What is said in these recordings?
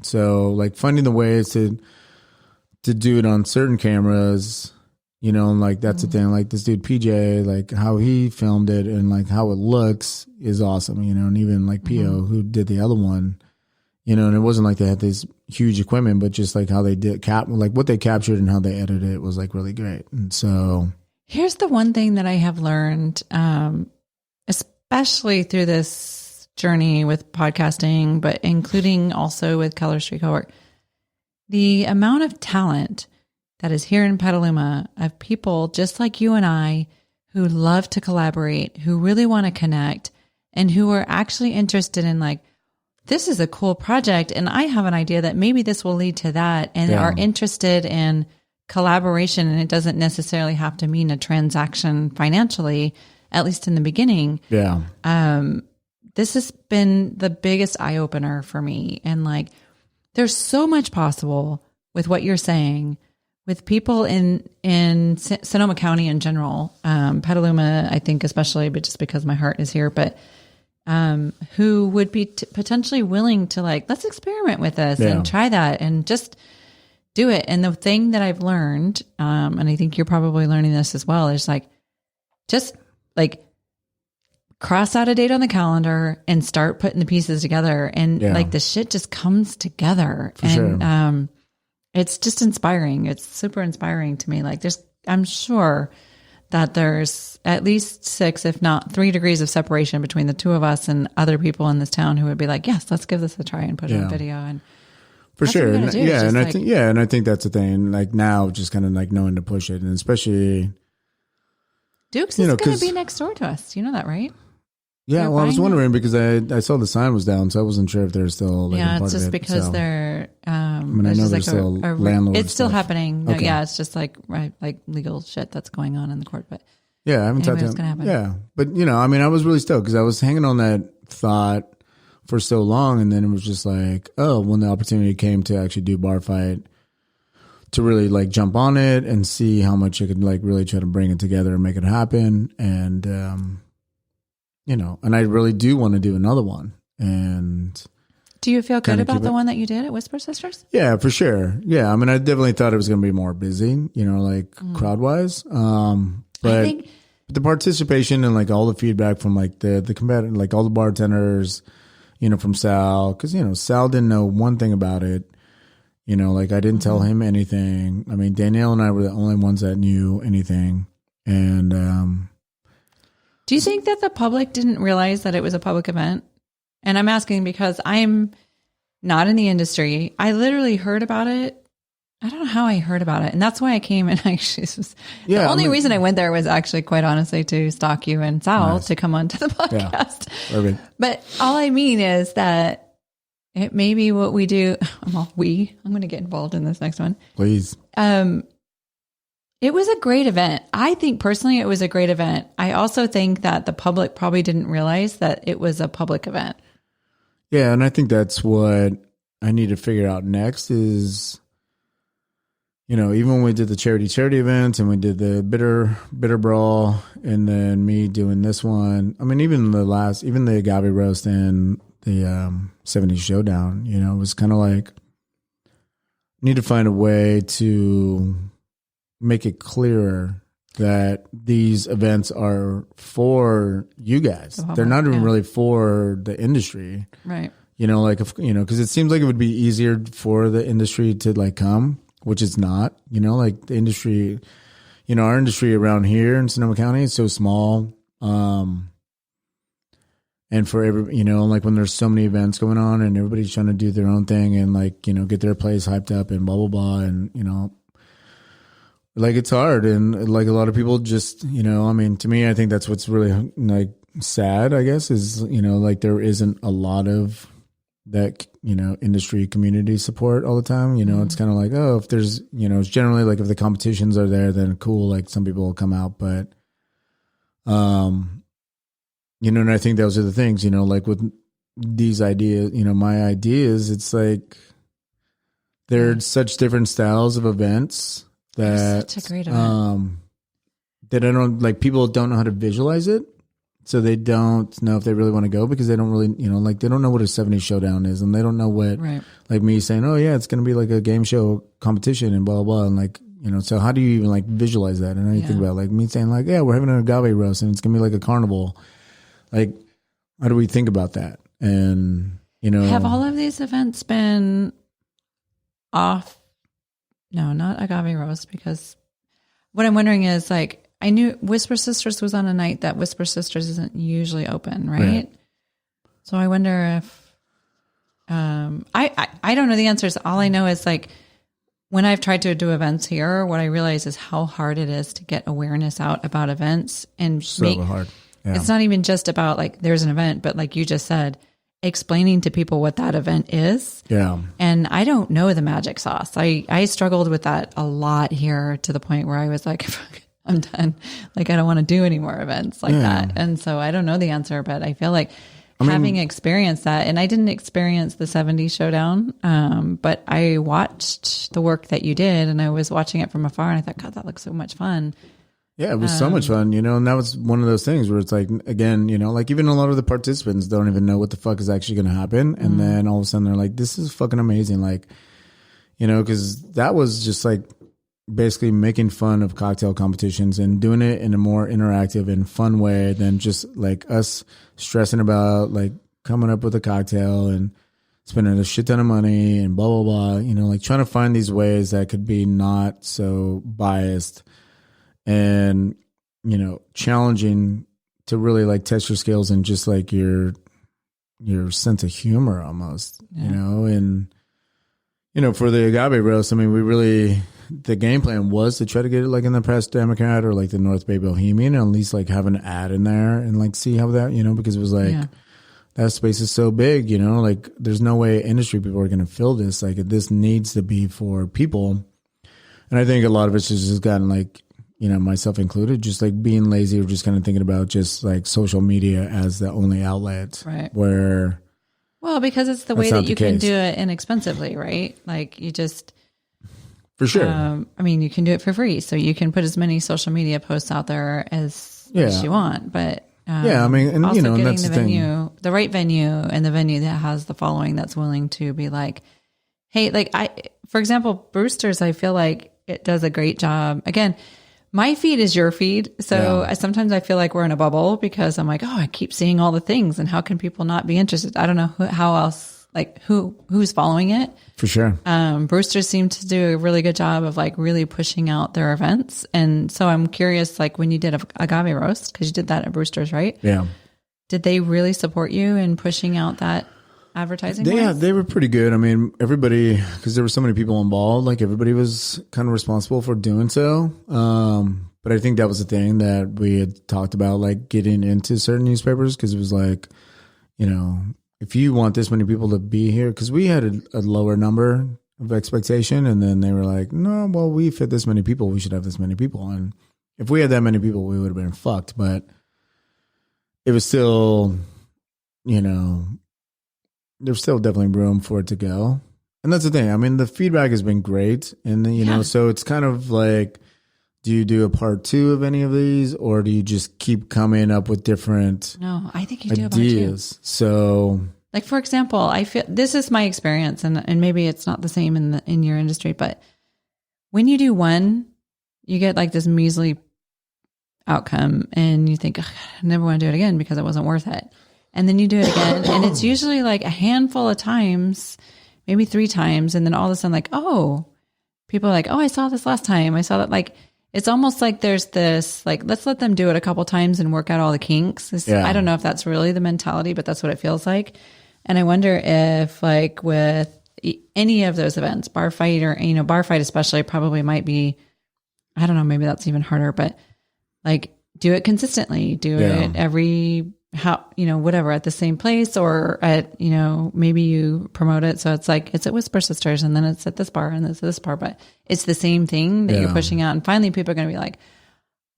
So like finding the ways to do it on certain cameras, you know, and like that's the thing. Like this dude PJ, like how he filmed it and like how it looks is awesome, you know. And even like Pio, who did the other one, you know, and it wasn't like they had this huge equipment, but just like how they did like what they captured and how they edited it was like really great. And so here's the one thing that I have learned, especially through this journey with podcasting, but including also with Color Street Cowork, the amount of talent that is here in Petaluma of people just like you and I who love to collaborate, who really want to connect, and who are actually interested in like, this is a cool project and I have an idea that maybe this will lead to that, and are interested in collaboration. And it doesn't necessarily have to mean a transaction financially, at least in the beginning. Yeah. This has been the biggest eye opener for me. And like, there's so much possible with what you're saying with people in Sonoma County in general, Petaluma, I think especially, but just because my heart is here, but who would be potentially willing to like, let's experiment with this and try that and just do it. And the thing that I've learned, and I think you're probably learning this as well, is like, just like cross out a date on the calendar and start putting the pieces together. And like the shit just comes together. For sure. It's just inspiring. It's super inspiring to me. Like I'm sure that there's at least 6, if not 3 degrees of separation between the two of us and other people in this town who would be like, yes, let's give this a try and put it on video. And for sure. And I think that's the thing. Like now just kind of like knowing to push it, and especially Duke's is going to be next door to us. You know that, right? Yeah, well, I was wondering because I saw the sign was down, so I wasn't sure if they're still like yeah, part it's just of it, because so. they're. I mean, I know there's like still landlord. It's still stuff. happening. No, Okay. yeah, it's just like legal shit that's going on in the court. But yeah, I haven't talked to him. Gonna happen. Yeah, but you know, I mean, I was really stoked because I was hanging on that thought for so long, and then it was just like, oh, when the opportunity came to actually do Bar Fight, to really like jump on it and see how much I could like really try to bring it together and make it happen, and. You know, and I really do want to do another one. And do you feel good about the one that you did at Whisper Sisters? Yeah, for sure. Yeah, I mean, I definitely thought it was going to be more busy, you know, like crowd wise. But the participation and like all the feedback from like the competitor, like all the bartenders, you know, from Sal, because you know Sal didn't know one thing about it. You know, like I didn't tell him anything. I mean, Danielle and I were the only ones that knew anything, and. Do you think that the public didn't realize that it was a public event? And I'm asking because I'm not in the industry. I literally heard about it. I don't know how I heard about it. And that's why I came and actually the only reason I went there was actually quite honestly to stalk you and Sal to come onto the podcast. Yeah. But all I mean is that it may be what we do. I'm going to get involved in this next one. Please. It was a great event. I think personally it was a great event. I also think that the public probably didn't realize that it was a public event. Yeah, and I think that's what I need to figure out next is, you know, even when we did the charity events and we did the bitter brawl and then me doing this one. I mean, even the agave roast and the 70s showdown, you know, it was kind of like need to find a way to make it clearer that these events are for you guys. They're not even really for the industry. Right. You know, like, if, you know, because it seems like it would be easier for the industry to like come, which it's not, you know, like the industry, you know, our industry around here in Sonoma County is so small. And for every, you know, like when there's so many events going on and everybody's trying to do their own thing and like, you know, get their place hyped up and blah, blah, blah. And, you know, like it's hard, and like a lot of people just, you know, I mean, to me, I think that's what's really like sad, I guess, is, you know, like there isn't a lot of that, you know, industry community support all the time. You know, it's kind of like, oh, if there's, you know, it's generally like if the competitions are there, then cool, like some people will come out, but, you know, and I think those are the things, you know, like with these ideas, you know, my ideas, it's like there's such different styles of events. That such a great event. That I don't like. People don't know how to visualize it, So they don't know if they really want to go because they don't really, like they don't know what a 70s showdown is, and they don't know what, like me saying, oh yeah, it's going to be like a game show competition and blah, blah, blah. And like, so how do you even like visualize that? And then you think about like me saying like, yeah, we're having an agave roast and it's going to be like a carnival. Like, how do we think about that? And, have all of these events been off? No, not agave roast, because what I'm wondering is like, I knew Whisper Sisters was on a night that Whisper Sisters isn't usually open, right? So I wonder if I don't know the answers. All I know is like when I've tried to do events here, what I realize is how hard it is to get awareness out about events and hard. Yeah. It's not even just about like there's an event, but like you just said, explaining to people what that event is. Yeah. And I don't know the magic sauce. I struggled with that a lot here to the point where I was like, I'm done. Like, I don't want to do any more events like that. And so I don't know the answer, but I feel like having experienced that, and I didn't experience the 70s showdown, but I watched the work that you did, and I was watching it from afar, and I thought, God, that looks so much fun. Yeah, it was so much fun, and that was one of those things where it's like, again, like even a lot of the participants don't even know what the fuck is actually going to happen. And then all of a sudden they're like, this is fucking amazing. Like, because that was just like, basically making fun of cocktail competitions and doing it in a more interactive and fun way than just like us stressing about like coming up with a cocktail and spending a shit ton of money and blah, blah, blah, like trying to find these ways that could be not so biased and, challenging to really like test your skills and just like your sense of humor almost, and, for the agave roast, I mean, the game plan was to try to get it like in the Press Democrat or like the North Bay Bohemian, and at least like have an ad in there and like see how that, because it was like, that space is so big, like there's no way industry people are going to fill this. Like this needs to be for people. And I think a lot of it's just gotten like, myself included, just like being lazy or just kind of thinking about just like social media as the only outlet. Right. Well, because it's the way that you can do it inexpensively, right? Like you just... For sure. I mean, you can do it for free. So you can put as many social media posts out there as you want. But I mean, and also getting and that's the the venue, thing. the right venue, and the venue that has the following that's willing to be like, hey, like for example, Brewster's, I feel like it does a great job. Again, my feed is your feed. So sometimes I feel like we're in a bubble because I'm like, oh, I keep seeing all the things, and how can people not be interested? I don't know how else. Like who's following it. For sure. Brewster seemed to do a really good job of like really pushing out their events. And so I'm curious, like when you did agave roast, because you did that at Brewster's, right? Yeah. Did they really support you in pushing out that advertising? Yeah, they were pretty good. I mean, everybody, because there were so many people involved, like everybody was kind of responsible for doing so. But I think that was the thing that we had talked about, like getting into certain newspapers, because it was like, if you want this many people to be here, because we had a lower number of expectation, and then they were like, no, well, we fit this many people, we should have this many people. And if we had that many people, we would have been fucked. But it was still, there's still definitely room for it to go. And that's the thing. I mean, the feedback has been great. And, so it's kind of like, do you do a part 2 of any of these, or do you just keep coming up with different No, I think you do ideas? So, like, for example, I feel this is my experience, and maybe it's not the same in your industry, but when you do one, you get like this measly outcome, and you think, I never want to do it again because it wasn't worth it. And then you do it again, and it's usually like a handful of times, maybe 3 times, and then all of a sudden, like, oh, people are like, oh, I saw this last time. I saw that, like. It's almost like there's this, like, let's let them do it a couple times and work out all the kinks. I don't know if that's really the mentality, but that's what it feels like. And I wonder if, like, with any of those events, bar fight or, bar fight especially probably might be, I don't know, maybe that's even harder, but like do it consistently, do it every, whatever, at the same place, or at, maybe you promote it. So it's like, it's at Whisper Sisters, and then it's at this bar, and it's at this bar, but it's the same thing that you're pushing out. And finally people are going to be like,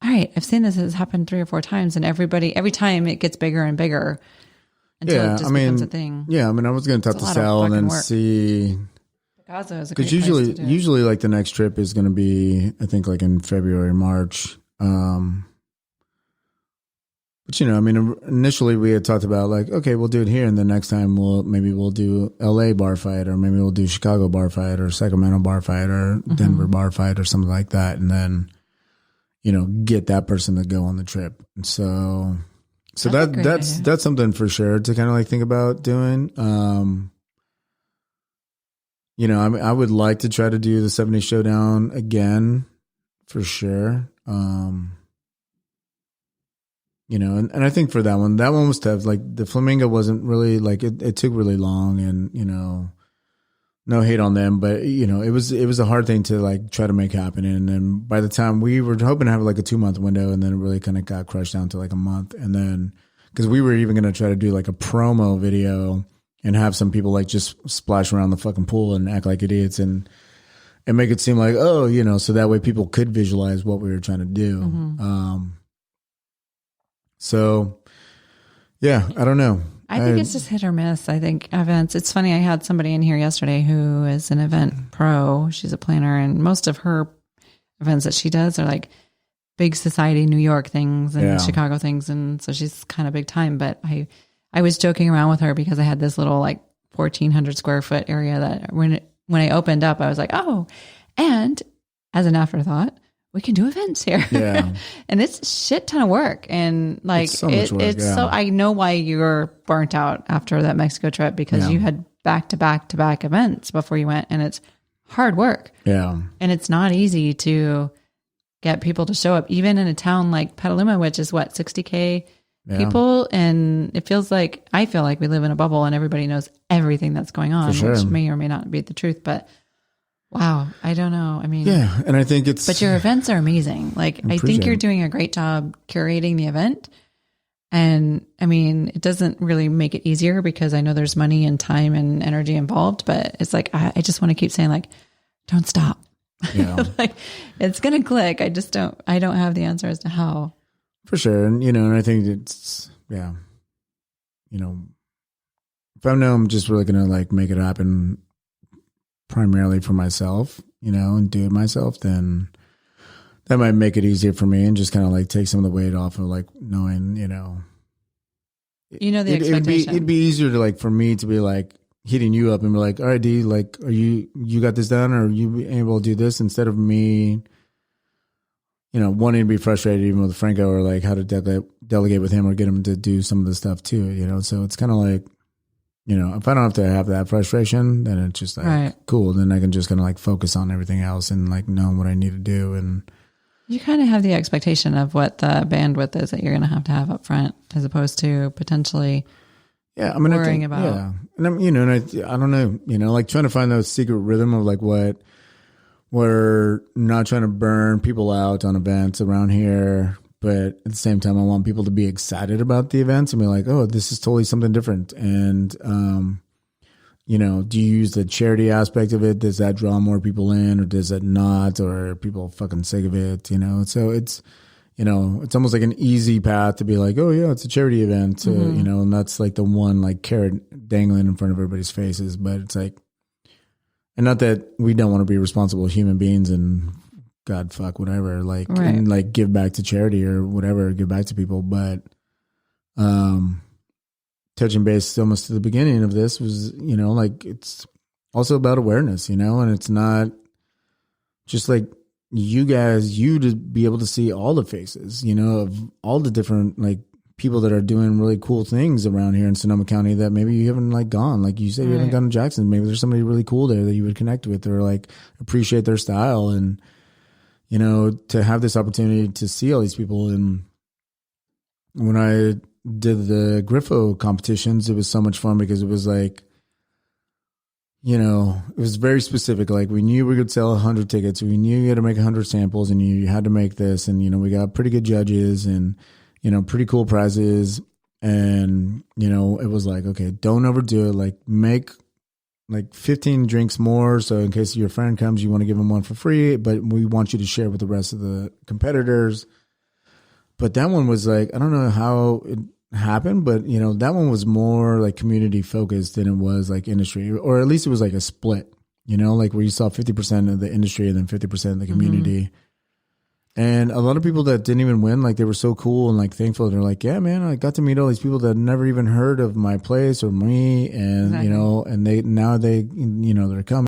all right, I've seen this has happened 3 or 4 times, and every time it gets bigger and bigger until it just becomes a thing. Yeah. I mean, I was going to talk to Sal and then see, because usually like the next trip is going to be, I think like in February, March. But I mean, initially we had talked about like, okay, we'll do it here, and the next time we'll do LA bar fight, or maybe we'll do Chicago bar fight, or Sacramento bar fight, or Denver bar fight, or something like that, and then get that person to go on the trip. And so that's something for sure to kind of like think about doing. I would like to try to do the 70 Showdown again for sure. And I think for that one was tough. Like the Flamingo wasn't really like it took really long, and no hate on them, but it was a hard thing to like try to make happen. And then by the time we were hoping to have like a 2-month window, and then it really kind of got crushed down to like a month. And then because we were even going to try to do like a promo video and have some people like just splash around the fucking pool and act like idiots and make it seem like, so that way people could visualize what we were trying to do. So yeah, I don't know. I think it's just hit or miss. I think events, it's funny. I had somebody in here yesterday who is an event pro. She's a planner, and most of her events that she does are like big society New York things and Chicago things. And so she's kind of big time, but I was joking around with her because I had this little like 1,400 square foot area that when I opened up, I was like, oh, and as an afterthought, we can do events here. Yeah. And it's a shit ton of work. And like, it's so, I know why you're burnt out after that Mexico trip, because you had back to back events before you went, and it's hard work. Yeah. And it's not easy to get people to show up, even in a town like Petaluma, which is 60K people. And I feel like we live in a bubble and everybody knows everything that's going on, which may or may not be the truth, but wow, I don't know. I mean, yeah, and I think but your events are amazing. Like, I think you're doing a great job curating the event. And I mean, it doesn't really make it easier because I know there's money and time and energy involved, but it's like, I just want to keep saying like, don't stop. Yeah. Like, it's going to click. I don't have the answer as to how. For sure. And, and I think it's, if I know I'm just really going to like make it happen primarily for myself, and do it myself, then that might make it easier for me and just kind of like take some of the weight off of like knowing, the expectation. It'd be easier to like, for me to be like hitting you up and be like, all right, D, like, are you got this done? Or are you able to do this? Instead of me, wanting to be frustrated even with Franco, or like how to delegate with him or get him to do some of the stuff too, so it's kind of like, if I don't have to have that frustration, then it's just like, cool. Then I can just kind of like focus on everything else and like know what I need to do. And you kind of have the expectation of what the bandwidth is that you're going to have up front, as opposed to potentially worrying about. Yeah. And I'm, and I don't know, like trying to find that secret rhythm of like what we're not trying to burn people out on events around here. But at the same time, I want people to be excited about the events and be like, oh, this is totally something different. And, do you use the charity aspect of it? Does that draw more people in, or does it not? Or are people fucking sick of it? So it's, it's almost like an easy path to be like, oh yeah, it's a charity event, and that's like the one like carrot dangling in front of everybody's faces. But it's like, and not that we don't want to be responsible human beings and God, fuck, whatever, like, and like give back to charity or whatever, give back to people. But, touching base almost to the beginning of this was, like, it's also about awareness, and it's not just like you to be able to see all the faces, of all the different like people that are doing really cool things around here in Sonoma County that maybe you haven't like gone, like you said, you haven't gone to Jackson. Maybe there's somebody really cool there that you would connect with or like appreciate their style. And, to have this opportunity to see all these people. And when I did the Griffo competitions, it was so much fun because it was like, it was very specific. Like we knew we could sell 100 tickets. We knew you had to make 100 samples and you had to make this. And, we got pretty good judges and, pretty cool prizes. And, it was like, okay, don't overdo it. Like make like 15 drinks more. So in case your friend comes, you want to give them one for free, but we want you to share with the rest of the competitors. But that one was like, I don't know how it happened, but that one was more like community focused than it was like industry, or at least it was like a split, like where you saw 50% of the industry and then 50% of the community. And a lot of people that didn't even win, like they were so cool and like thankful. They're like, yeah, man, I got to meet all these people that never even heard of my place or me. And, Exactly. and they're coming.